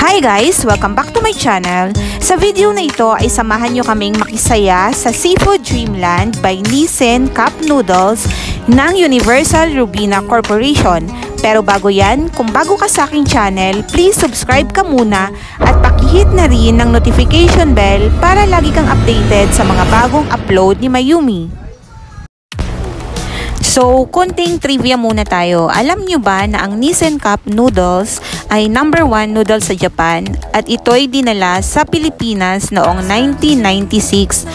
Hi guys! Welcome back to my channel. Sa video na ito ay samahan nyo kaming makisaya sa Seafood Dreamland by Nissin Cup Noodles ng Universal Robina Corporation. Pero bago yan, kung bago ka sa aking channel, please subscribe ka muna at pakihit na rin ng notification bell para lagi kang updated sa mga bagong upload ni Mayumi. So, konting trivia muna tayo. Alam nyo ba na ang Nissin Cup Noodles ay #1 noodle sa Japan at ito'y dinala sa Pilipinas noong 1996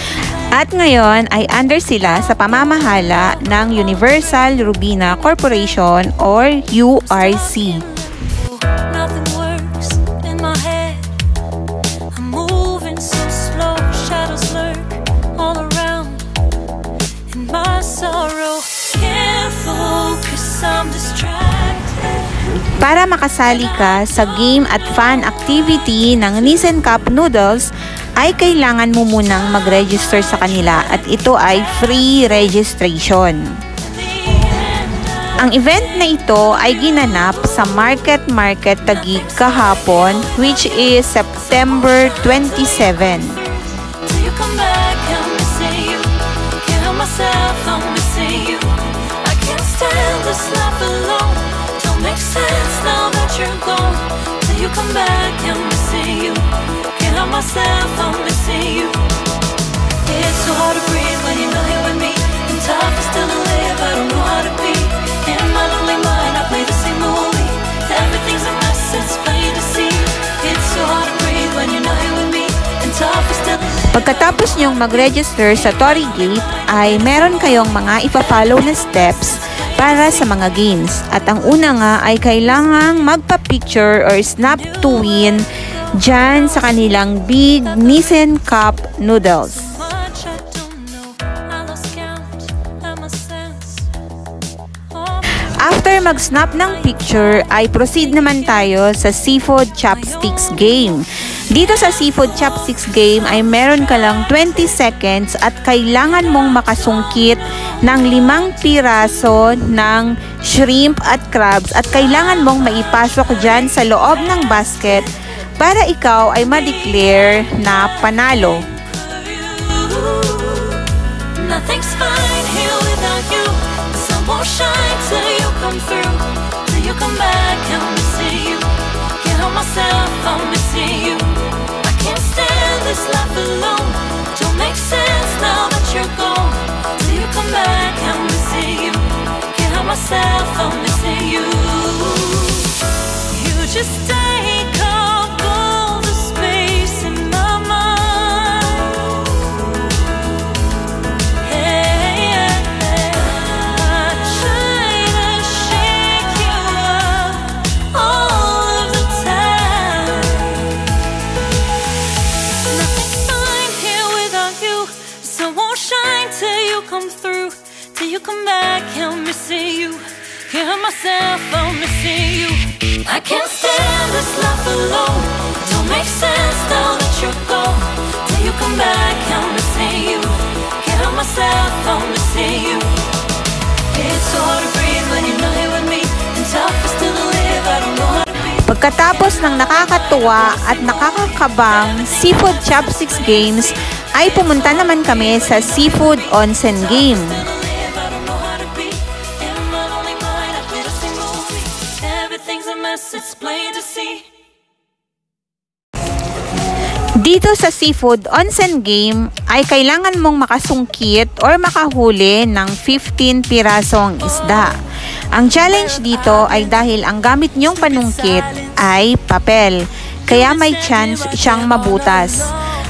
at ngayon ay under sila sa pamamahala ng Universal Robina Corporation or URC. Para makasali ka sa game at fan activity ng Nissin Cup Noodles, ay kailangan mo munang mag-register sa kanila at ito ay free registration. Ang event na ito ay ginanap sa Market Taguig kahapon, which is September 27. Makes sense now that you're gone. Till you come back, I'm missing you. Can't help myself, I'm missing you. It's so hard to breathe when you're not here with me. And tough is still to live, I don't know how to be. In my lonely mind, I play the same movie. Everything's a mess, it's plain to see. It's so hard to breathe when you're not here with me. And tough is still to live. Pagkatapos nyong mag-register sa Torii Gate, ay meron kayong mga ipa-follow na steps para sa mga games. At ang una nga ay kailangang magpa-picture or snap to win dyan sa kanilang big Nissin Cup Noodles. After mag-snap ng picture ay proceed naman tayo sa Seafood Chopsticks game. Dito sa Seafood Chopsticks game ay meron ka lang 20 seconds at kailangan mong makasungkit ng 5 piraso ng shrimp at crabs at kailangan mong maipasok dyan sa loob ng basket para ikaw ay ma-declare na panalo. Nothing's fine here without you. The sun won't shine till you come through. Till you come back, I'm missing you. Can't help myself, I'm missing you. I can't stand this life alone. Don't make sense now that you're gone. Till you come back, I'm missing you. Can't help myself, I'm missing you. You just take up all the space in my mind. Hey, I try to shake you up all of the time. Nothing's fine here without you. The sun won't shine till you come through. Till you come back, I'm missing you. Can't help myself, I'm missing you. I can't stand this life alone. Don't make sense now that you're gone. Till you come back, I'm missing you. Can't help myself, I'm missing you. It's so hard to breathe when you're not here with me. And tough is still to live, I don't know how to be. Pagkatapos ng nakakatuwa at nakakakabang Seafood Chopsticks games, ay pumunta naman kami sa Seafood Onsen game. Dito sa Seafood Onsen game ay kailangan mong makasungkit or makahuli ng 15 pirasong isda. Ang challenge dito ay dahil ang gamit nyong panungkit ay papel, kaya may chance siyang mabutas,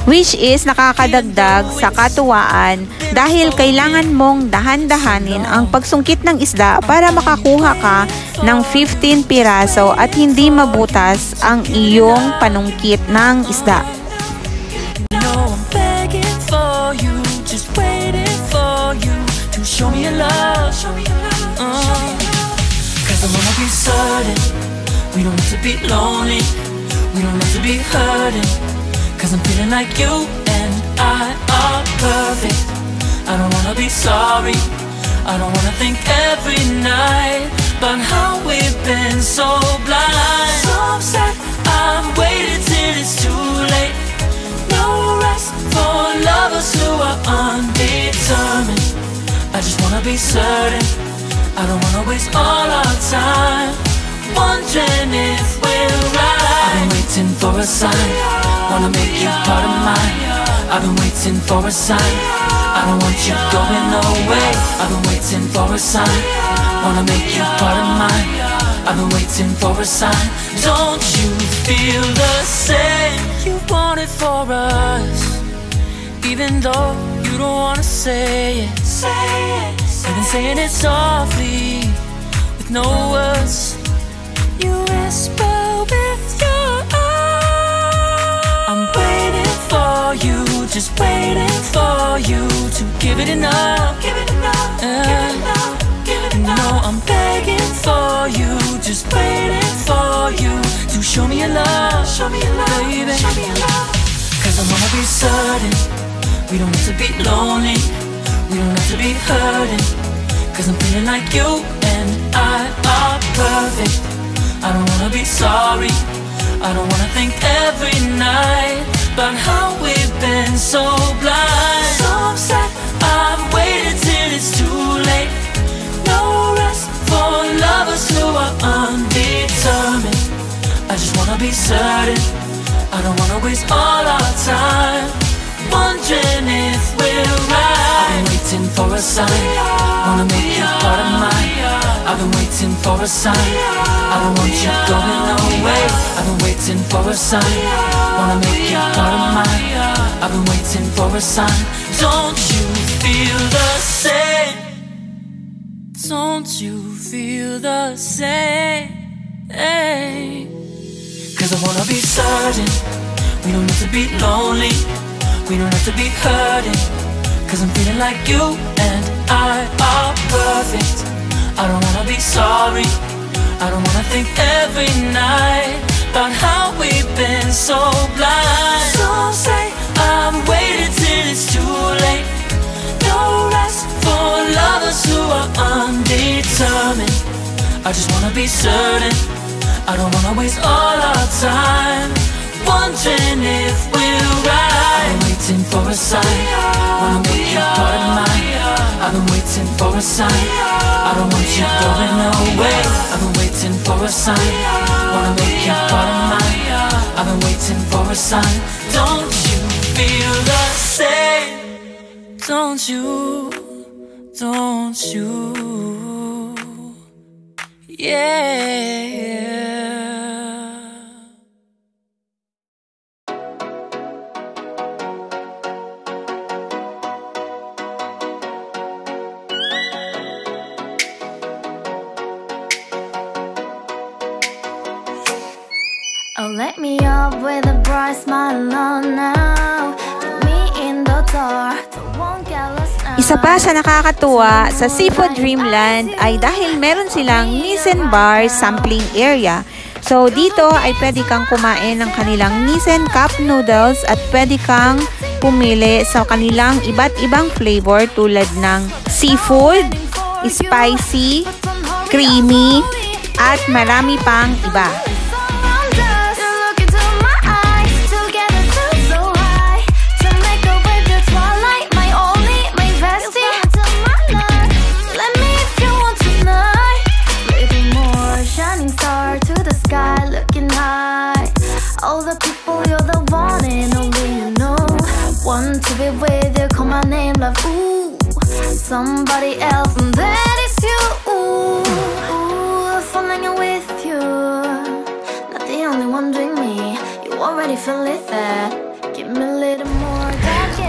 which is nakakadagdag sa katuwaan dahil kailangan mong dahan-dahanin ang pagsungkit ng isda para makakuha ka ng 15 piraso at hindi mabutas ang iyong panungkit ng isda. Show me your love, cause I wanna be certain we don't have to be lonely, we don't have to be hurting, cause I'm feeling like you and I are perfect. I don't wanna be sorry, I don't wanna think every night about how we've been so blind. So upset, I've waited wanna be certain. I don't wanna waste all our time wondering if we're right. I've been waiting for a sign, wanna make you part of mine. I've been waiting for a sign, I don't want you going away. I've been waiting for a sign, wanna make you part of mine. I've been waiting for a sign. Don't you feel the same? You want it for us, even though you don't wanna say it. You've been saying it softly, with no words. You whisper with your eyes. I'm waiting for you, just waiting for you to give it enough. Give it enough, give it enough, give it enough. No, I'm begging for you, just waiting for you to show me your love, baby. Show me your love. 'Cause I wanna be certain we don't have to be lonely, we don't have to be hurting. 'Cause I'm feeling like you and I are perfect. I don't wanna be sorry, I don't wanna think every night about how we've been so blind. So upset, I've waited till it's too late. No rest for lovers who are undetermined. I just wanna be certain, I don't wanna waste all our time wondering if we're right. I've been waiting for a sign, wanna make you part of mine. I've been waiting for a sign, I don't want you going away. I've been waiting for a sign, wanna make you part of mine. I've been waiting for a sign. Don't you feel the same? Don't you feel the same? 'Cause I wanna be certain we don't have to be lonely, we don't have to be hurting. 'Cause I'm feeling like you and I are perfect. I don't wanna be sorry, I don't wanna think every night about how we've been so blind. So say I've waited till it's too late. No rest for lovers who are undetermined. I just wanna be certain, I don't wanna waste all our time wondering if we're right. I've been waiting for a sign, wanna make you part of mine. I've been waiting for a sign, I don't want you going away. I've been waiting for a sign, wanna make you part of mine. I've been waiting for a sign. Don't you feel the same? Don't you, don't you? Yeah. Oh, let me up with a bright smile on now. Put me in the dark, won't get lost now. Isa pa sa nakakatuwa sa Seafood Dreamland ay dahil meron silang Nissin Bar sampling area. So dito ay pwede kang kumain ng kanilang Nissin Cup Noodles at pwede kang pumili sa kanilang iba't ibang flavor tulad ng seafood, spicy, creamy, at marami pang iba. To be with you, call my name, love, ooh, somebody else, and that is you, ooh, falling in with you, not the only one doing me, you already feel it there, give me a little more.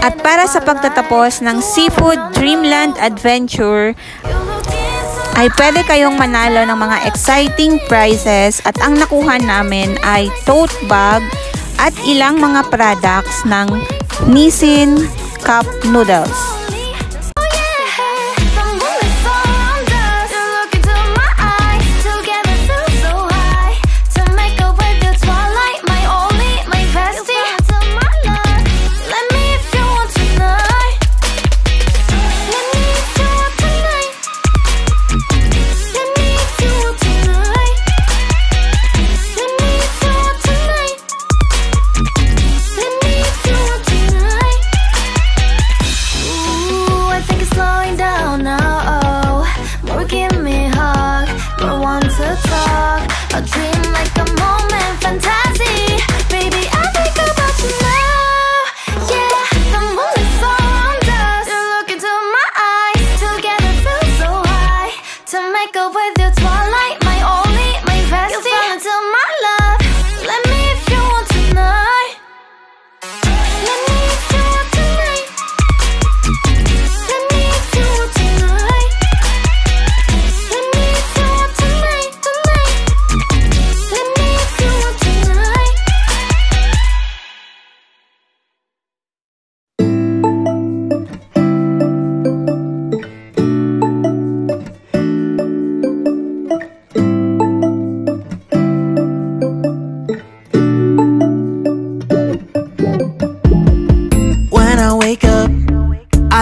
At para sa pagtatapos ng Seafood Dreamland Adventure, ay pwede kayong manalo ng mga exciting prizes at ang nakuha namin ay tote bag at ilang mga products ng Nissin Cup Noodles. Ooh.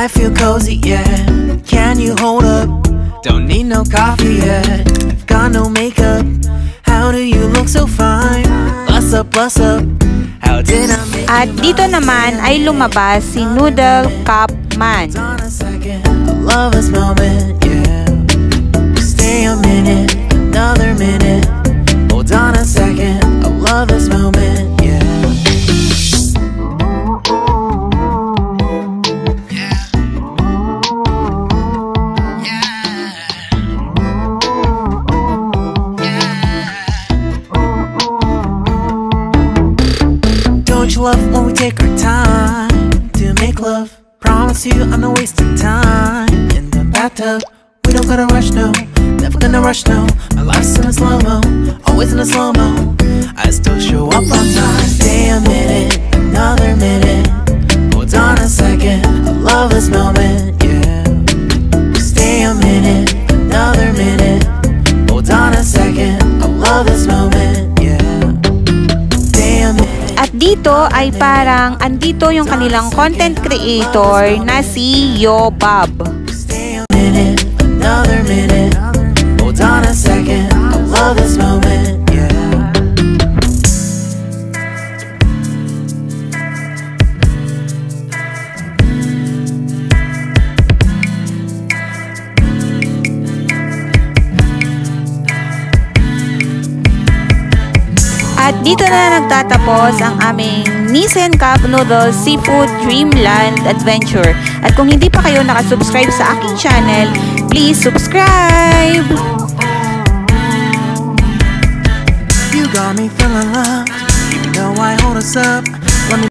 I feel cozy, yeah. Can you hold up? Don't need no coffee yet. I've got no makeup. How do you look so fine? Bust up, bust up. How did I make At dito naman ay lumabas si Noodle Cup Man. Hold on a second, I love this moment, yeah. Stay a minute, another minute. Hold on a second, I love this moment, yeah. Don't you love when we take our time to make love? Promise you I'm not wasting time in the bathtub. We don't gotta rush, no. Never gonna rush, no. My life's in a slow-mo, always in a slow-mo. I still show up on time. Stay a minute, another minute. Hold on a second, I love this moment, yeah. Stay a minute, another minute. Hold on a second, I love this moment, yeah. Stay a minute. At dito ay parang andito yung kanilang content creator na si Yo Bob. Stay a minute, another minute. Hold on a second, I love this moment, yeah. At dito na nagtatapos ang aming Nissin Cup Noodles Seafood Dreamland Adventure. At kung hindi pa kayo nakasubscribe sa aking channel, please subscribe! You got me feeling loved, even though I hold us up.